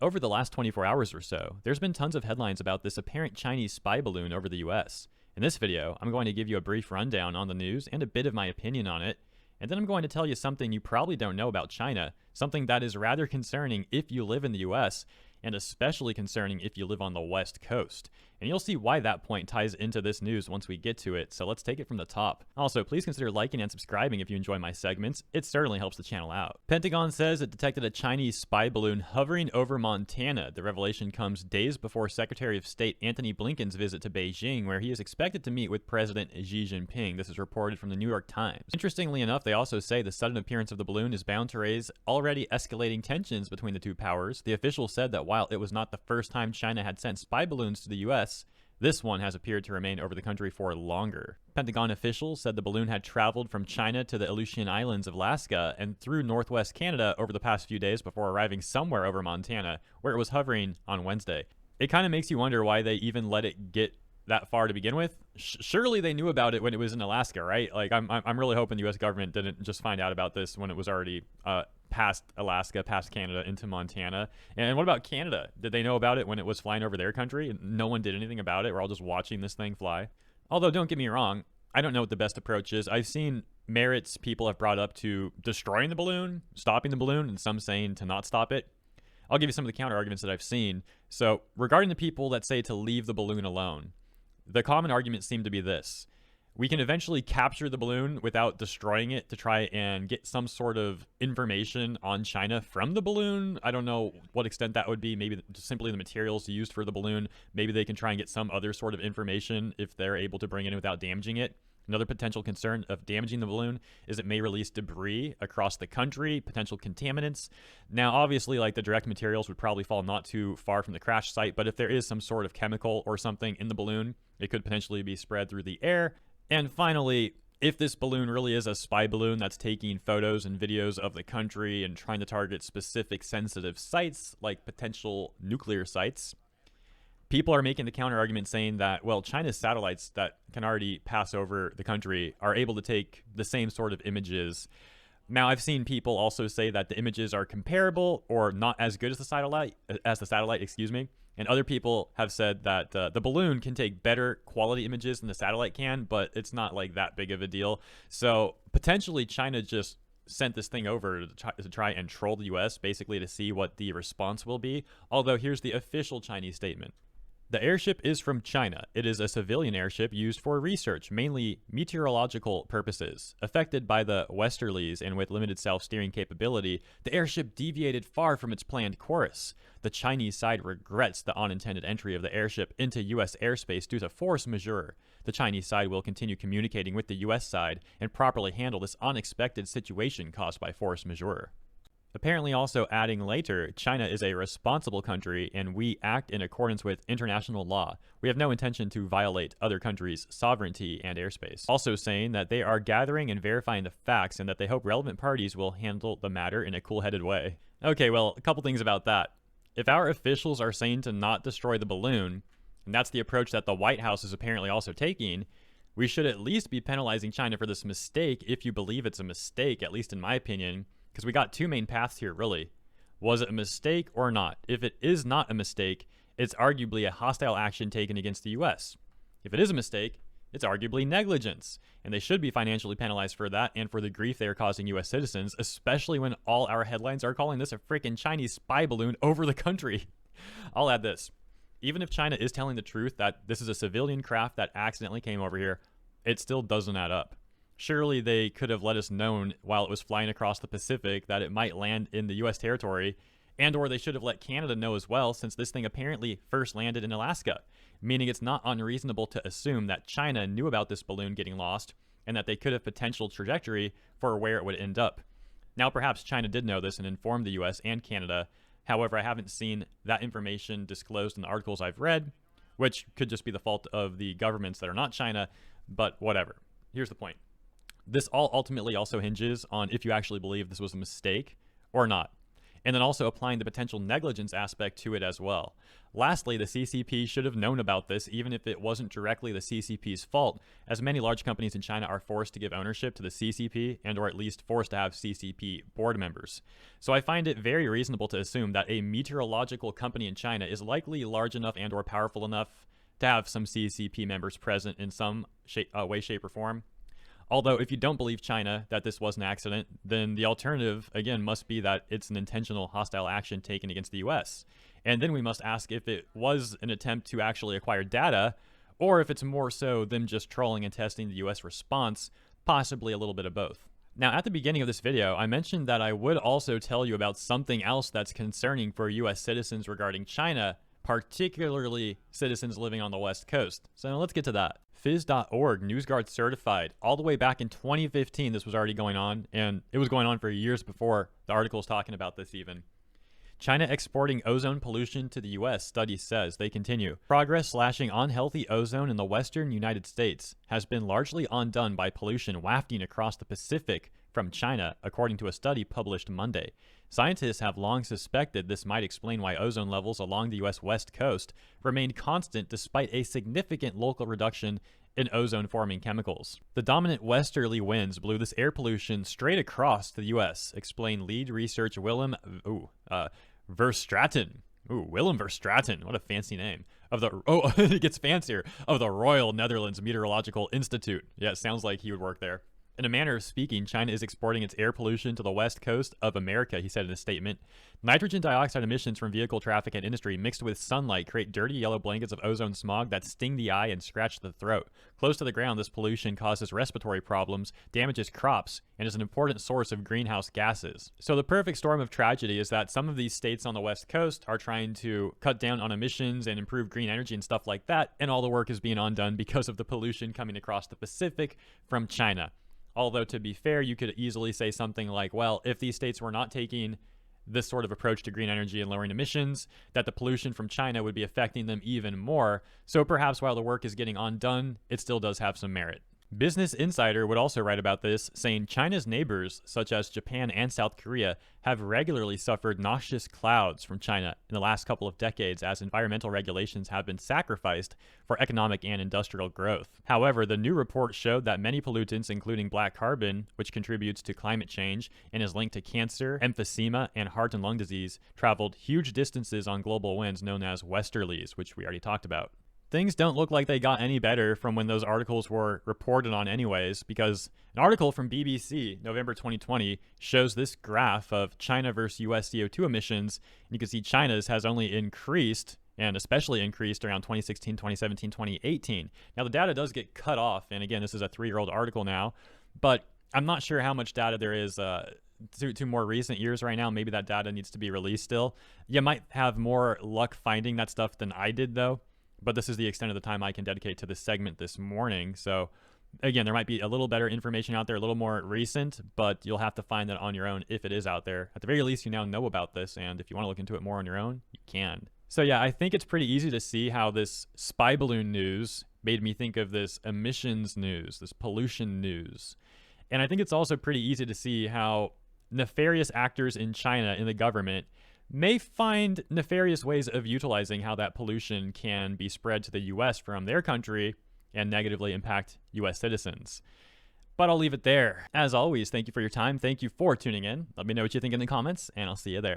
Over the last 24 hours or so, there's been tons of headlines about this apparent Chinese spy balloon over the US. In this video, I'm going to give you a brief rundown on the news and a bit of my opinion on it, and then I'm going to tell you something you probably don't know about China, something that is rather concerning if you live in the US, and especially concerning if you live on the West Coast. And you'll see why that point ties into this news once we get to it, so let's take it from the top. Also, please consider liking and subscribing if you enjoy my segments. It certainly helps the channel out. Pentagon says it detected a Chinese spy balloon hovering over Montana. The revelation comes days before Secretary of State Antony Blinken's visit to Beijing, where he is expected to meet with President Xi Jinping. This is reported from the New York Times. Interestingly enough, they also say the sudden appearance of the balloon is bound to raise already escalating tensions between the two powers. The official said that while it was not the first time China had sent spy balloons to the US, this one has appeared to remain over the country for longer. Pentagon officials said the balloon had traveled from China to the Aleutian Islands of Alaska and through northwest Canada over the past few days before arriving somewhere over Montana, where it was hovering on Wednesday. It kind of makes you wonder why they even let it get that far to begin with. Surely they knew about it when it was in Alaska, right? Like, I'm really hoping the U.S. government didn't just find out about this when it was already past Alaska, past Canada, into Montana. And what about Canada? Did they know about it when it was flying over their country? No one did anything about it. We're all just watching this thing fly. Although, don't get me wrong, I don't know what the best approach is. I've seen merits people have brought up to destroying the balloon, stopping the balloon, and some saying to not stop it. I'll give you some of the counter arguments that I've seen. So, regarding the people that say to leave the balloon alone, the common argument seemed to be this: we can eventually capture the balloon without destroying it to try and get some sort of information on China from the balloon. I don't know what extent that would be. Maybe simply the materials used for the balloon. Maybe they can try and get some other sort of information if they're able to bring it in without damaging it. Another potential concern of damaging the balloon is it may release debris across the country, potential contaminants. Now, obviously, like, the direct materials would probably fall not too far from the crash site, but if there is some sort of chemical or something in the balloon, it could potentially be spread through the air. And finally, if this balloon really is a spy balloon that's taking photos and videos of the country and trying to target specific sensitive sites, like potential nuclear sites, people are making the counter argument saying that, well, China's satellites that can already pass over the country are able to take the same sort of images. Now, I've seen people also say that the images are comparable or not as good as the satellite, and other people have said that the balloon can take better quality images than the satellite can, but it's not like that big of a deal. So potentially China just sent this thing over to try and troll the US, basically to see what the response will be. Although here's the official Chinese statement. The airship is from China. It is a civilian airship used for research, mainly meteorological purposes. Affected by the westerlies and with limited self-steering capability, the airship deviated far from its planned course. The Chinese side regrets the unintended entry of the airship into U.S. airspace due to force majeure. The Chinese side will continue communicating with the U.S. side and properly handle this unexpected situation caused by force majeure. Apparently also adding later, China is a responsible country and we act in accordance with international law. We have no intention to violate other countries' sovereignty and airspace. Also saying that they are gathering and verifying the facts and that they hope relevant parties will handle the matter in a cool-headed way. Okay, well, a couple things about that. If our officials are saying to not destroy the balloon, and that's the approach that the White House is apparently also taking, we should at least be penalizing China for this mistake if you believe it's a mistake, at least in my opinion. Because we got two main paths here, really. Was it a mistake or not? If it is not a mistake, it's arguably a hostile action taken against the US. If it is a mistake, it's arguably negligence. And they should be financially penalized for that and for the grief they are causing US citizens, especially when all our headlines are calling this a freaking Chinese spy balloon over the country. I'll add this. Even if China is telling the truth that this is a civilian craft that accidentally came over here, it still doesn't add up. Surely they could have let us know while it was flying across the Pacific that it might land in the US territory, and or they should have let Canada know as well, since this thing apparently first landed in Alaska, meaning it's not unreasonable to assume that China knew about this balloon getting lost and that they could have potential trajectory for where it would end up. Now, perhaps China did know this and informed the US and Canada. However, I haven't seen that information disclosed in the articles I've read, which could just be the fault of the governments that are not China, but whatever. Here's the point. This all ultimately also hinges on if you actually believe this was a mistake or not. and then also applying the potential negligence aspect to it as well. Lastly, the CCP should have known about this even if it wasn't directly the CCP's fault, as many large companies in China are forced to give ownership to the CCP and or at least forced to have CCP board members. So I find it very reasonable to assume that a meteorological company in China is likely large enough and or powerful enough to have some CCP members present in some way, shape, or form. Although, if you don't believe China that this was an accident, then the alternative, again, must be that it's an intentional hostile action taken against the US. And then we must ask if it was an attempt to actually acquire data, or if it's more so them just trolling and testing the US response, possibly a little bit of both. Now, at the beginning of this video, I mentioned that I would also tell you about something else that's concerning for US citizens regarding China, particularly citizens living on the West Coast. So let's get to that. Phys.org, NewsGuard certified. All the way back in 2015, this was already going on, and it was going on for years before the article was talking about this even. China exporting ozone pollution to the U.S., study says. They continue. Progress slashing unhealthy ozone in the western United States has been largely undone by pollution wafting across the Pacific from China, according to a study published Monday. Scientists have long suspected this might explain why ozone levels along the U.S. West Coast remained constant despite a significant local reduction in ozone-forming chemicals. The dominant westerly winds blew this air pollution straight across the U.S., explained lead researcher Willem Verstraeten. Willem Verstraeten, what a fancy name. It gets fancier, of the Royal Netherlands Meteorological Institute. Yeah, it sounds like he would work there. In a manner of speaking, China is exporting its air pollution to the west coast of America, he said in a statement. Nitrogen dioxide emissions from vehicle traffic and industry mixed with sunlight create dirty yellow blankets of ozone smog that sting the eye and scratch the throat. Close to the ground, this pollution causes respiratory problems, damages crops, and is an important source of greenhouse gases. So the perfect storm of tragedy is that some of these states on the west coast are trying to cut down on emissions and improve green energy and stuff like that, and all the work is being undone because of the pollution coming across the Pacific from China. Although, to be fair, you could easily say something like, well, if these states were not taking this sort of approach to green energy and lowering emissions, that the pollution from China would be affecting them even more. So perhaps while the work is getting undone, it still does have some merit. Business Insider would also write about this, saying China's neighbors, such as Japan and South Korea, have regularly suffered noxious clouds from China in the last couple of decades as environmental regulations have been sacrificed for economic and industrial growth. However, the new report showed that many pollutants, including black carbon, which contributes to climate change and is linked to cancer, emphysema, and heart and lung disease, traveled huge distances on global winds known as westerlies, which we already talked about. Things don't look like they got any better from when those articles were reported on anyways, because an article from BBC, November 2020, shows this graph of China versus US CO2 emissions, and you can see China's has only increased, and especially increased around 2016, 2017, 2018. Now, the data does get cut off, and again, this is a 3-year-old article now, but I'm not sure how much data there is to more recent years right now. Maybe that data needs to be released still. You might have more luck finding that stuff than I did, though. But this is the extent of the time I can dedicate to this segment this morning. So again, there might be a little better information out there, a little more recent, but you'll have to find that on your own if it is out there. At the very least, you now know about this, and if you want to look into it more on your own, you can. So yeah, I think it's pretty easy to see how this spy balloon news made me think of this emissions news, this pollution news. And I think it's also pretty easy to see how nefarious actors in China, in the government, may find nefarious ways of utilizing how that pollution can be spread to the US from their country and negatively impact US citizens. But I'll leave it there. As always, thank you for your time. Thank you for tuning in. Let me know what you think in the comments, and I'll see you there.